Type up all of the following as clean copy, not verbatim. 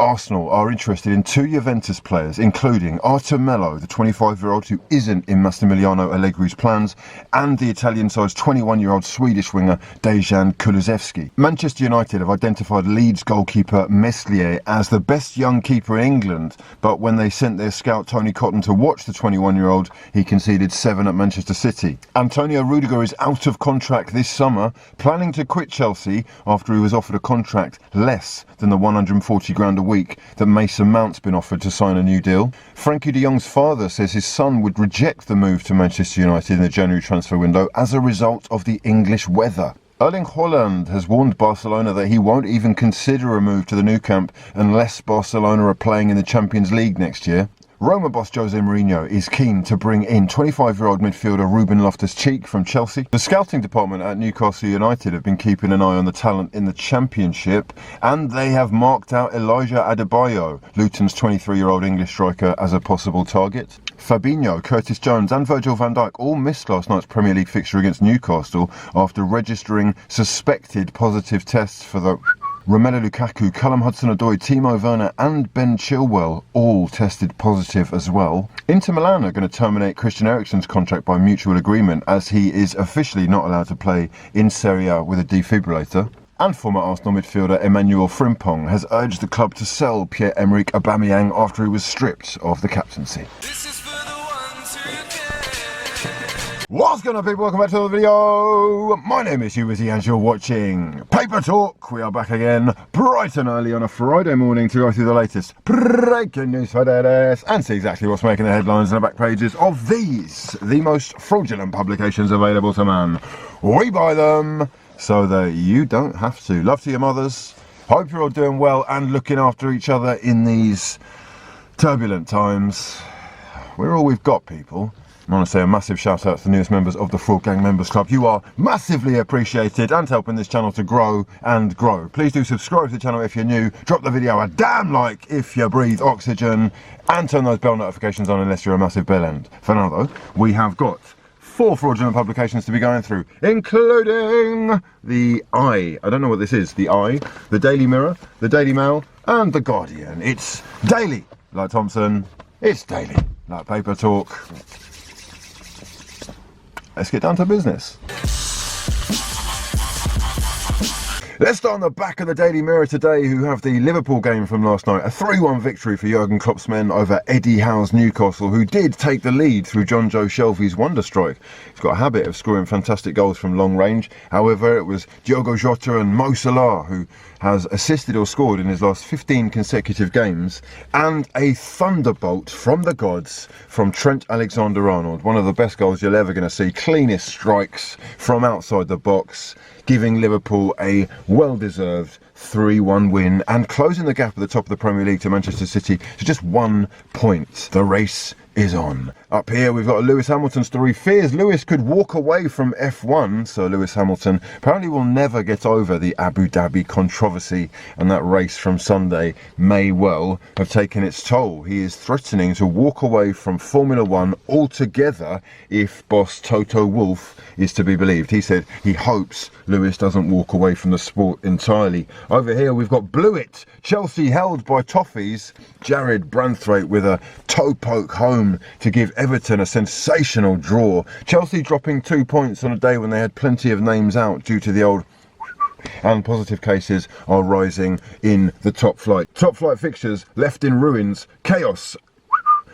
Arsenal are interested in 2 Juventus players, including Arthur Melo, the 25-year-old who isn't in Massimiliano Allegri's plans, and the Italian side's 21-year-old Swedish winger Dejan Kulusevski. Manchester United have identified Leeds goalkeeper Meslier as the best young keeper in England, but when they sent their scout Tony Cotton to watch the 21-year-old, he conceded 7 at Manchester City. Antonio Rudiger is out of contract this summer, planning to quit Chelsea after he was offered a contract less than the 140 grand a week that Mason Mount's been offered to sign a new deal. Frankie de Jong's father says his son would reject the move to Manchester United in the January transfer window as a result of the English weather. Erling Haaland has warned Barcelona that he won't even consider a move to the Nou Camp unless Barcelona are playing in the Champions League next year. Roma boss Jose Mourinho is keen to bring in 25-year-old midfielder Ruben Loftus-Cheek from Chelsea. The scouting department at Newcastle United have been keeping an eye on the talent in the Championship, and they have marked out Elijah Adebayo, Luton's 23-year-old English striker, as a possible target. Fabinho, Curtis Jones and Virgil van Dijk all missed last night's Premier League fixture against Newcastle after registering suspected positive tests for the Romelu Lukaku, Callum Hudson-Odoi, Timo Werner and Ben Chilwell all tested positive as well. Inter Milan are going to terminate Christian Eriksen's contract by mutual agreement as he is officially not allowed to play in Serie A with a defibrillator. And former Arsenal midfielder Emmanuel Frimpong has urged the club to sell Pierre-Emerick Aubameyang after he was stripped of the captaincy. What's going on, people? Welcome back to another video. My name is Hugh and you're watching Paper Talk. We are back again bright and early on a Friday morning to go through the latest breaking news for this and see exactly what's making the headlines and the back pages of these, the most fraudulent publications available to man. We buy them so that you don't have to. Love to your mothers. Hope you're all doing well and looking after each other in these turbulent times. We're all we've got, people. I want to say a massive shout out to the newest members of the Fraud Gang Members Club. You are massively appreciated and helping this channel to grow and grow. Please do subscribe to the channel if you're new. Drop the video a damn like if you breathe oxygen. And turn those bell notifications on unless you're a massive bell end. For now though, we have got 4 fraudulent publications to be going through, including the I don't know what this is, the the Daily Mirror, the Daily Mail and the Guardian. It's daily, like Thompson. It's daily, like Paper Talk. Let's get down to business. Let's start on the back of the Daily Mirror today, who have the Liverpool game from last night. A 3-1 victory for Jurgen Klopp's men over Eddie Howe's Newcastle, who did take the lead through John Joe Shelvey's wonder strike. He's got a habit of scoring fantastic goals from long range. However, it was Diogo Jota and Mo Salah who has assisted or scored in his last 15 consecutive games, and a thunderbolt from the gods from Trent Alexander-Arnold. One of the best goals you're ever going to see. Cleanest strikes from outside the box, giving Liverpool a well-deserved 3-1 win and closing the gap at the top of the Premier League to Manchester City to just 1 point. The race is on. Up here we've got a Lewis Hamilton story. Fears Lewis could walk away from F1, so Lewis Hamilton apparently will never get over the Abu Dhabi controversy, and that race from Sunday may well have taken its toll. He is threatening to walk away from Formula One altogether if boss Toto Wolff is to be believed. He said he hopes Lewis doesn't walk away from the sport entirely. Over here we've got Blewett. Chelsea held by Toffees. Jared Branthwaite with a toe poke home to give Everton a sensational draw. Chelsea dropping 2 points on a day when they had plenty of names out due to the old, and positive cases are rising in the top flight. Top flight fixtures left in ruins. Chaos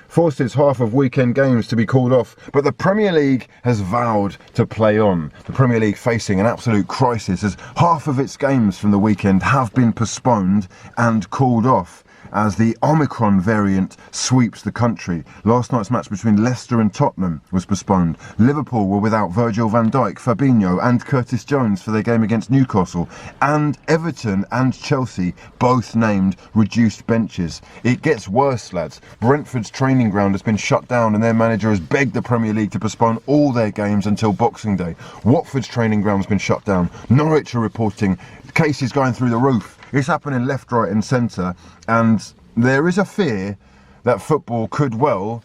forces half of weekend games to be called off, but the Premier League has vowed to play on. The Premier League facing an absolute crisis as half of its games from the weekend have been postponed and called off as the OMICRON variant sweeps the country. Last night's match between Leicester and Tottenham was postponed. Liverpool were without Virgil van Dijk, Fabinho and Curtis Jones for their game against Newcastle, and Everton and Chelsea both named reduced benches. It gets worse, lads. Brentford's training ground has been shut down and their manager has begged the Premier League to postpone all their games until Boxing Day. Watford's training ground's been shut down. Norwich are reporting cases going through the roof. It's happening left, right and centre, and there is a fear that football could well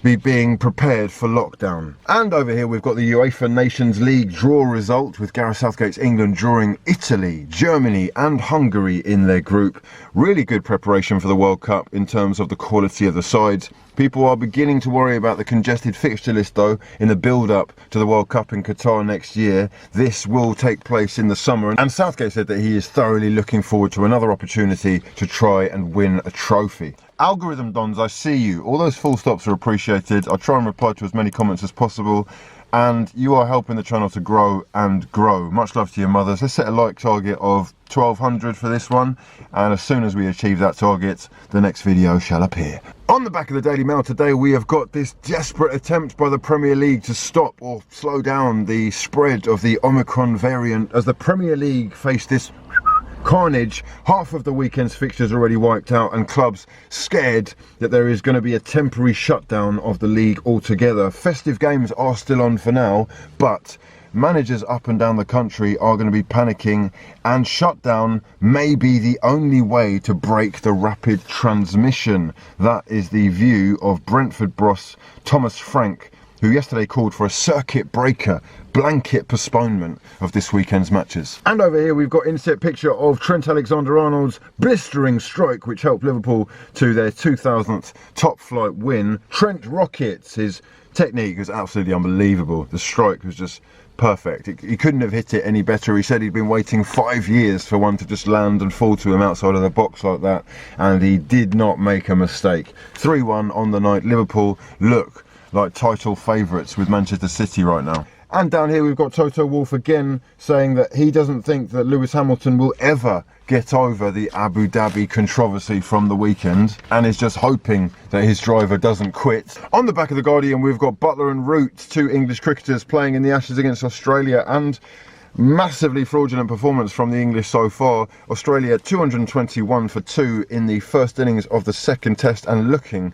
be being prepared for lockdown. And over here we've got the UEFA Nations League draw result, with Gareth Southgate's England drawing Italy, Germany and Hungary in their group. Really good preparation for the World Cup in terms of the quality of the sides. People are beginning to worry about the congested fixture list though in the build-up to the World Cup in Qatar next year. This will take place in the summer, and Southgate said that he is thoroughly looking forward to another opportunity to try and win a trophy. Algorithm Dons, I see you. All those full stops are appreciated. I'll try and reply to as many comments as possible. And you are helping the channel to grow and grow. Much love to your mothers. Let's set a like target of 1200 for this one, and as soon as we achieve that target, the next video shall appear. On the back of the Daily Mail today, we have got this desperate attempt by the Premier League to stop or slow down the spread of the Omicron variant, as the Premier League face this carnage. Half of the weekend's fixtures already wiped out, and clubs scared that there is going to be a temporary shutdown of the league altogether. Festive games are still on for now, but managers up and down the country are going to be panicking, and shutdown may be the only way to break the rapid transmission. That is the view of Brentford boss Thomas Frank, who yesterday called for a circuit breaker blanket postponement of this weekend's matches. And over here we've got inset picture of Trent Alexander-Arnold's blistering strike, which helped Liverpool to their 2000th top flight win. Trent rockets. His technique was absolutely unbelievable. The strike was just perfect. He couldn't have hit it any better. He said he'd been waiting 5 years for one to just land and fall to him outside of the box like that, and he did not make a mistake. 3-1 on the night. Liverpool look like title favourites with Manchester City right now. And down here we've got Toto Wolff again saying that he doesn't think that Lewis Hamilton will ever get over the Abu Dhabi controversy from the weekend, and is just hoping that his driver doesn't quit. On the back of the Guardian we've got Butler and Root, two English cricketers playing in the Ashes against Australia, and massively fraudulent performance from the English so far. Australia 221 for 2 in the first innings of the second test, and looking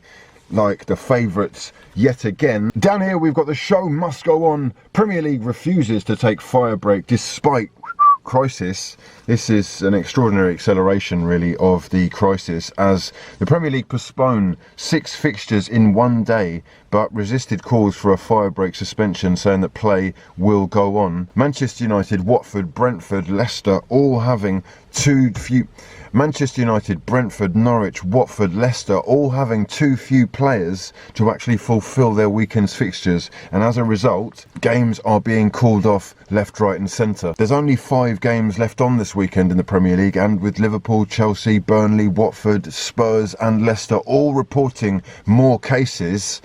like the favourites yet again. Down here we've got the show must go on. Premier League refuses to take fire break despite crisis. This is an extraordinary acceleration really of the crisis, as the Premier League postponed 6 fixtures in one day but resisted calls for a fire break suspension, saying that play will go on. Manchester United, Watford, Brentford, Leicester all having Manchester United, Brentford, Norwich, Watford, Leicester all having too few players to actually fulfil their weekend's fixtures, and as a result games are being called off left, right and centre. There's only 5 games left on this weekend in the Premier League, and with Liverpool, Chelsea, Burnley, Watford, Spurs and Leicester all reporting more cases,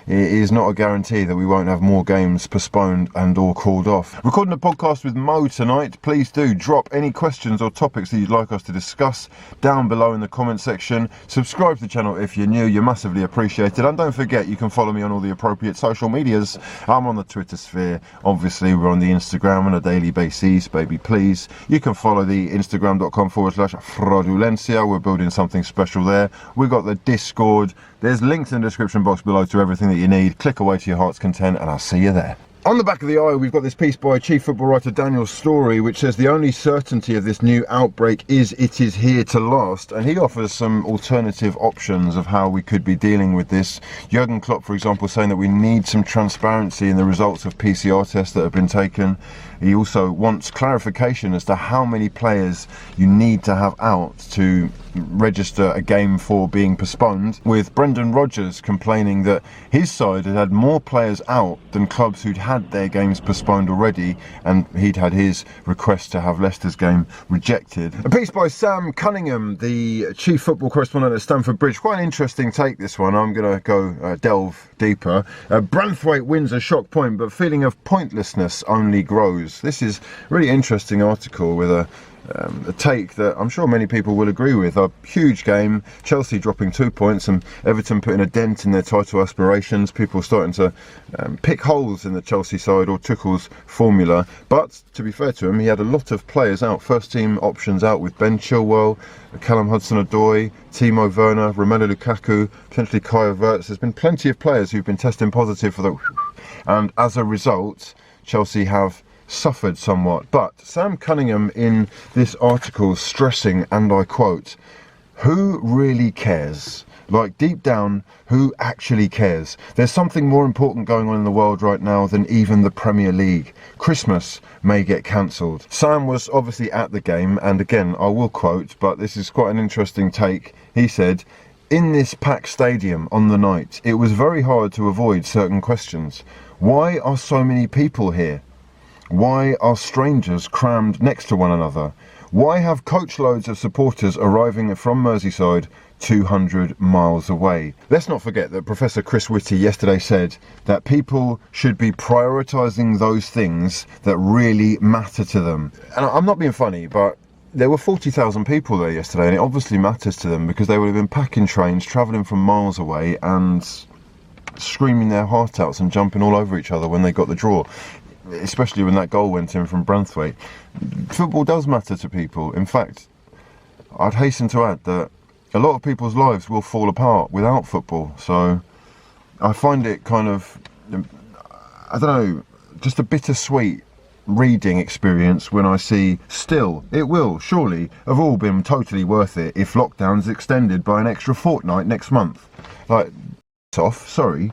it is not a guarantee that we won't have more games postponed and or called off. Recording a podcast with Mo tonight. Please do drop any questions or topics that you'd like us to discuss down below in the comment section. Subscribe to the channel if you're new, you're massively appreciated. And don't forget, you can follow me on all the appropriate social medias. I'm on the Twitter sphere, obviously we're on the Instagram on a daily basis, baby please. You can follow the instagram.com/fraudulencia. We're building something special there. We've got the Discord. There's links in the description box below to everything that you need. Click away to your heart's content and I'll see you there. On the back of the eye, we've got this piece by Chief Football writer Daniel Story, which says the only certainty of this new outbreak is it is here to last, and he offers some alternative options of how we could be dealing with this. Jurgen Klopp, for example, saying that we need some transparency in the results of PCR tests that have been taken. He also wants clarification as to how many players you need to have out to register a game for being postponed, with Brendan Rodgers complaining that his side had had more players out than clubs who'd had their games postponed already, and he'd had his request to have Leicester's game rejected. A piece by Sam Cunningham, the chief football correspondent at Stamford Bridge. Quite an interesting take, this one. I'm going to go delve deeper. Branthwaite wins a shock point, but feeling of pointlessness only grows. This is a really interesting article with a take that I'm sure many people will agree with. A huge game, Chelsea dropping 2 points and Everton putting a dent in their title aspirations. People starting to pick holes in the Chelsea side or Tuchel's formula. But to be fair to him, he had a lot of players out, first team options out, with Ben Chilwell, Callum Hudson-Odoi, Timo Werner, Romelu Lukaku, potentially Kai Havertz. There's been plenty of players who've been testing positive for the, and as a result Chelsea have suffered somewhat. But Sam Cunningham in this article stressing, and I quote, who really cares? Like, deep down, who actually cares? There's something more important going on in the world right now than even the Premier League. Christmas may get cancelled. Sam was obviously at the game, and again, I will quote, but this is quite an interesting take. He said, "In this packed stadium on the night, it was very hard to avoid certain questions. Why are so many people here? Why are strangers crammed next to one another? Why have coachloads of supporters arriving from Merseyside 200 miles away?" Let's not forget that Professor Chris Whitty yesterday said that people should be prioritising those things that really matter to them. And I'm not being funny, but there were 40,000 people there yesterday, and it obviously matters to them because they would have been packing trains, travelling from miles away and screaming their heart outs and jumping all over each other when they got the draw. Especially when that goal went in from Branthwaite. Football does matter to people. In fact, I'd hasten to add that a lot of people's lives will fall apart without football. So I find it kind of, I don't know, just a bittersweet reading experience when I see still, it will surely have all been totally worth it if lockdown's extended by an extra fortnight next month. Like, off, sorry.